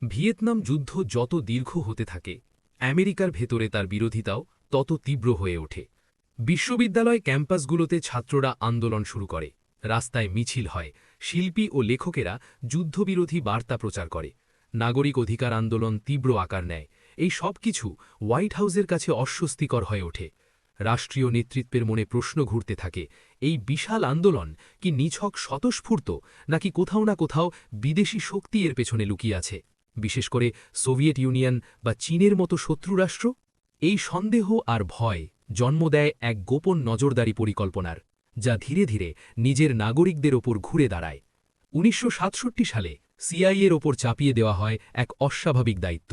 Vietnam যুদ্ধ যত দীর্ঘ হতে থাকে আমেরিকার ভেতরে তার বিরোধিতাও তত তীব্র হয়ে ওঠে। বিশ্ববিদ্যালয় ক্যাম্পাসগুলোতে ছাত্ররা আন্দোলন শুরু করে, রাস্তায় মিছিল হয়, শিল্পী ও লেখকেরা যুদ্ধবিরোধী বার্তা প্রচার করে, নাগরিক অধিকার আন্দোলন তীব্র আকার নেয়। এই সব কিছু হোয়াইট হাউসের কাছে অস্বস্তিকর হয়ে ওঠে। রাষ্ট্রীয় নেতৃত্বের মনে প্রশ্ন ঘুরতে থাকে, এই বিশাল আন্দোলন কি নিছক স্বতঃস্ফূর্ত, নাকি কোথাও না কোথাও বিদেশি শক্তি এর পেছনে লুকিয়ে আছে, বিশেষ করে সোভিয়েত ইউনিয়ন বা চীনের মতো শত্রুরাষ্ট্র? এই সন্দেহ আর ভয় জন্ম দেয় এক গোপন নজরদারি পরিকল্পনার, যা ধীরে ধীরে নিজের নাগরিকদের ওপর ঘুরে দাঁড়ায়। ১৯৬৭ সালে সিআইএর ওপর চাপিয়ে দেওয়া হয় এক অস্বাভাবিক দায়িত্ব।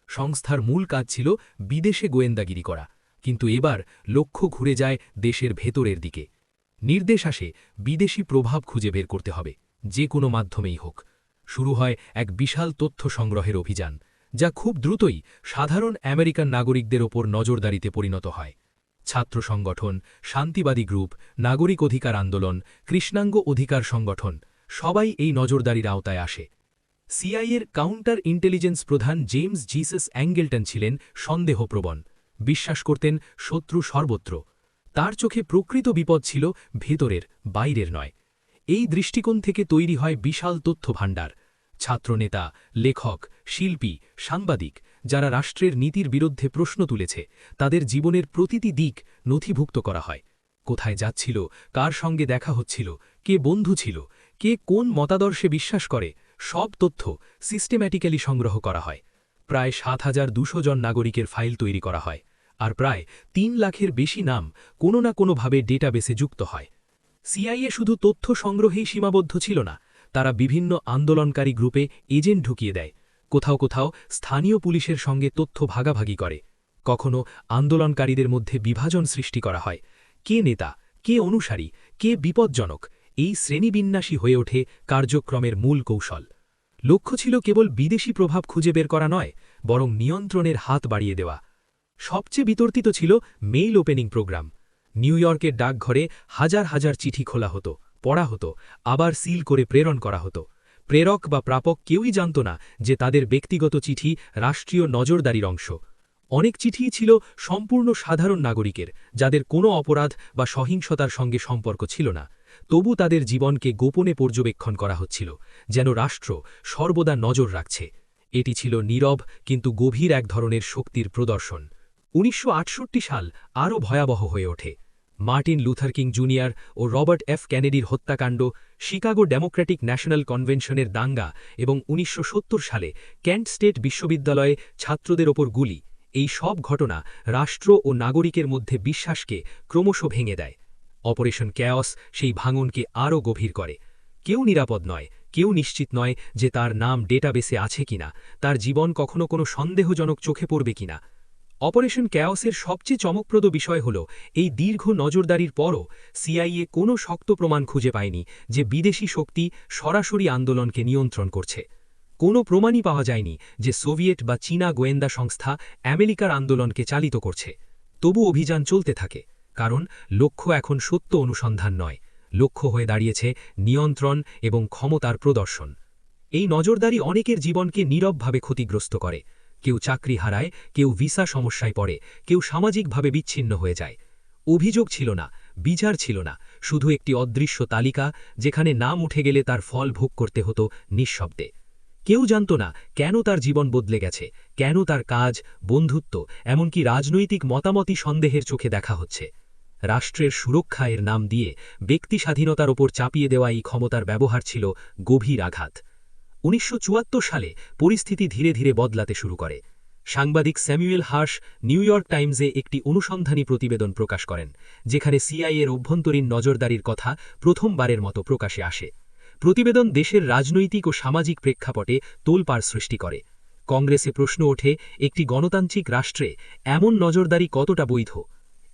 সংস্থার মূল কাজ ছিল বিদেশে গোয়েন্দাগিরি করা, কিন্তু এবার লক্ষ্য ঘুরে যায় দেশের ভেতরের দিকে। নির্দেশ আসে বিদেশি প্রভাব খুঁজে বের করতে হবে, যে কোনো মাধ্যমেই হোক। শুরু হয় এক বিশাল তথ্য সংগ্রহের অভিযান, যা খুব দ্রুতই সাধারণ আমেরিকান নাগরিকদের ওপর নজরদারিতে পরিণত হয়। ছাত্র সংগঠন, শান্তিবাদী গ্রুপ, নাগরিক অধিকার আন্দোলন, কৃষ্ণাঙ্গ অধিকার সংগঠন সবাই এই নজরদারির আওতায় আসে। সিআইএর কাউন্টার ইন্টেলিজেন্স প্রধান জেমস জিসাস অ্যাঙ্গেলটন ছিলেন সন্দেহপ্রবণ, বিশ্বাস করতেন শত্রু সর্বত্র। তার চোখে প্রকৃত বিপদ ছিল ভেতরের, বাইরের নয়। এই দৃষ্টিকোণ থেকে তৈরি হয় বিশাল তথ্য ভাণ্ডার। ছাত্রনেতা, লেখক, শিল্পী, সাংবাদিক যারা রাষ্ট্রের নীতির বিরুদ্ধে প্রশ্ন তুলেছে, তাদের জীবনের প্রতিটি দিক নথিভুক্ত করা হয়। কোথায় যাচ্ছিল, কার সঙ্গে দেখা হচ্ছিল, কে বন্ধু ছিল, কে কোন মতাদর্শে বিশ্বাস করে, সব তথ্য সিস্টেম্যাটিক্যালি সংগ্রহ করা হয়। প্রায় ৭,২০০ জন নাগরিকের ফাইল তৈরি করা হয়, আর প্রায় ৩ লাখের বেশি নাম কোনো না কোনোভাবে ডেটাবেসে যুক্ত হয়। সিআইএ শুধু তথ্য সংগ্রহেই সীমাবদ্ধ ছিল না, তারা বিভিন্ন আন্দোলনকারী গ্রুপে এজেন্ট ঢুকিয়ে দেয়। কোথাও কোথাও স্থানীয় পুলিশের সঙ্গে তথ্য ভাগাভাগি করে। কখনো আন্দোলনকারীদের মধ্যে বিভাজন সৃষ্টি করা হয়। কে নেতা, কে অনুসারী, কে বিপজ্জনক, এই শ্রেণীবিন্যাসী হয়ে ওঠে কার্যক্রমের মূল কৌশল। লক্ষ্য ছিল কেবল বিদেশি প্রভাব খুঁজে বের করা নয়, বরং নিয়ন্ত্রণের হাত বাড়িয়ে দেওয়া। সবচেয়ে বিতর্কিত ছিল মেইল ওপেনিং প্রোগ্রাম। নিউ ইয়র্কের ডাকঘরে হাজার হাজার চিঠি খোলা হতো, পড়া হতো, আবার সিল করে প্রেরণ করা হতো। প্রেরক বা প্রাপক কেউই জানত না যে তাদের ব্যক্তিগত চিঠি রাষ্ট্রীয় নজরদারির অংশ। অনেক চিঠিই ছিল সম্পূর্ণ সাধারণ নাগরিকের, যাদের কোনো অপরাধ বা সহিংসতার সঙ্গে সম্পর্ক ছিল না। তবু তাদের জীবনকে গোপনে পর্যবেক্ষণ করা হচ্ছিল, যেন রাষ্ট্র সর্বদা নজর রাখছে। এটি ছিল নীরব কিন্তু গভীর এক ধরনের শক্তির প্রদর্শন। ১৯৬৮ সাল আরও ভয়াবহ হয়ে ওঠে। মার্টিন লুথার কিং জুনিয়র ও রবার্ট এফ কেনেডির হত্যাকাণ্ড, শিকাগো ডেমোক্র্যাটিক ন্যাশনাল কনভেনশনের দাঙ্গা এবং ১৯৭০ সালে কেন্ট স্টেট বিশ্ববিদ্যালয়ে ছাত্রদের ওপর গুলি, এই সব ঘটনা রাষ্ট্র ও নাগরিকের মধ্যে বিশ্বাসকে ক্রমশ ভেঙে দেয়। অপারেশন ক্যাওস সেই ভাঙনকে আরও গভীর করে। কেউ নিরাপদ নয়, কেউ নিশ্চিত নয় যে তার নাম ডেটাবেসে আছে কিনা, তার জীবন কখনো কোনো সন্দেহজনক চোখে পড়বে কিনা। অপারেশন ক্যাওসের সবচেয়ে চমকপ্রদ বিষয় হল, এই দীর্ঘ নজরদারির পরও সিআইএ কোনো শক্ত প্রমাণ খুঁজে পায়নি যে বিদেশি শক্তি সরাসরি আন্দোলনকে নিয়ন্ত্রণ করছে। কোনো প্রমাণই পাওয়া যায়নি যে সোভিয়েত বা চীনা গোয়েন্দা সংস্থা আমেরিকার আন্দোলনকে চালিত করছে। তবু অভিযান চলতে থাকে, কারণ লক্ষ্য এখন সত্য অনুসন্ধান নয়, লক্ষ্য হয়ে দাঁড়িয়েছে নিয়ন্ত্রণ এবং ক্ষমতার প্রদর্শন। এই নজরদারি অনেকের জীবনকে নীরবভাবে ক্ষতিগ্রস্ত করে। কেউ চাকরি হারায়, কেউ ভিসা সমস্যায় পড়ে, কেউ সামাজিকভাবে বিচ্ছিন্ন হয়ে যায়। অভিযোগ ছিল না, বিচার ছিল না, শুধু একটি অদৃশ্য তালিকা, যেখানে নাম উঠে গেলে তার ফল ভোগ করতে হতো নিঃশব্দে। কেউ জানত না কেন তার জীবন বদলে গেছে, কেন তার কাজ, বন্ধুত্ব, এমনকি রাজনৈতিক মতামতই সন্দেহের চোখে দেখা হচ্ছে। রাষ্ট্রের সুরক্ষা এর নাম দিয়ে ব্যক্তি স্বাধীনতার ওপর চাপিয়ে দেওয়া এই ক্ষমতার ব্যবহার ছিল গভীর আঘাত। ১৯৭৪ সালে পরিস্থিতি ধীরে ধীরে বদলাতে শুরু করে। সাংবাদিক স্যামুয়েল হার্শ নিউ ইয়র্ক টাইমসে একটি অনুসন্ধানী প্রতিবেদন প্রকাশ করেন, যেখানে সিআইএর অভ্যন্তরীণ নজরদারির কথা প্রথমবারের মতো প্রকাশে আসে। প্রতিবেদন দেশের রাজনৈতিক ও সামাজিক প্রেক্ষাপটে তোলপাড় সৃষ্টি করে। কংগ্রেসে প্রশ্ন ওঠে, একটি গণতান্ত্রিক রাষ্ট্রে এমন নজরদারি কতটা বৈধ?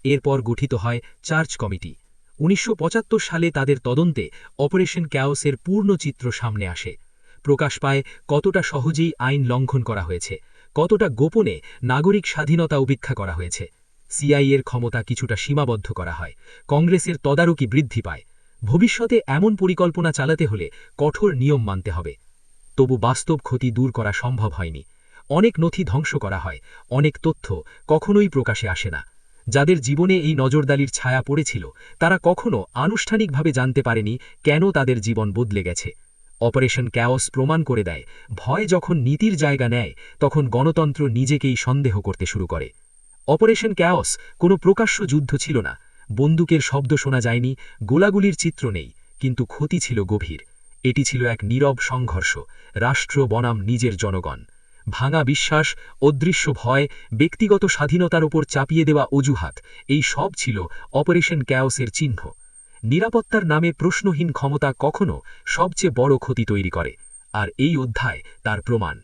এরপর গঠিত হয় চার্চ কমিটি। ১৯৭৫ সালে তাদের তদন্তে অপারেশন ক্যাওসের পূর্ণ চিত্র সামনে আসে। প্রকাশ পায় কতটা সহজেই আইন লঙ্ঘন করা হয়েছে, কতটা গোপনে নাগরিক স্বাধীনতা উপেক্ষা করা হয়েছে। সিআইএর ক্ষমতা কিছুটা সীমাবদ্ধ করা হয়, কংগ্রেসের তদারকি বৃদ্ধি পায়। ভবিষ্যতে এমন পরিকল্পনা চালাতে হলে কঠোর নিয়ম মানতে হবে। তবু বাস্তব ক্ষতি দূর করা সম্ভব হয়নি। অনেক নথি ধ্বংস করা হয়, অনেক তথ্য কখনোই প্রকাশে আসে না। যাদের জীবনে এই নজরদারির ছায়া পড়েছিল তারা কখনো আনুষ্ঠানিকভাবে জানতে পারেনি কেন তাদের জীবন বদলে গেছে। অপারেশন ক্যাওস প্রমাণ করে দেয়, ভয় যখন নীতির জায়গা নেয় তখন গণতন্ত্র নিজেকেই সন্দেহ করতে শুরু করে। অপারেশন ক্যাওস কোনো প্রকাশ্য যুদ্ধ ছিল না, বন্দুকের শব্দ শোনা যায়নি, গোলাগুলির চিত্র নেই, কিন্তু ক্ষতি ছিল গভীর। এটি ছিল এক নীরব সংঘর্ষ, রাষ্ট্র বনাম নিজের জনগণ। ভাঙা বিশ্বাস, অদৃশ্য ভয়, ব্যক্তিগত স্বাধীনতার ওপর চাপিয়ে দেওয়া অজুহাত, এই সব ছিল অপারেশন ক্যাওসের চিহ্ন। নিরাপত্তার নামে প্রশ্নহীন ক্ষমতা কখনো সবচেয়ে বড় ক্ষতি তৈরি করে, আর এই অধ্যায় তার প্রমাণ।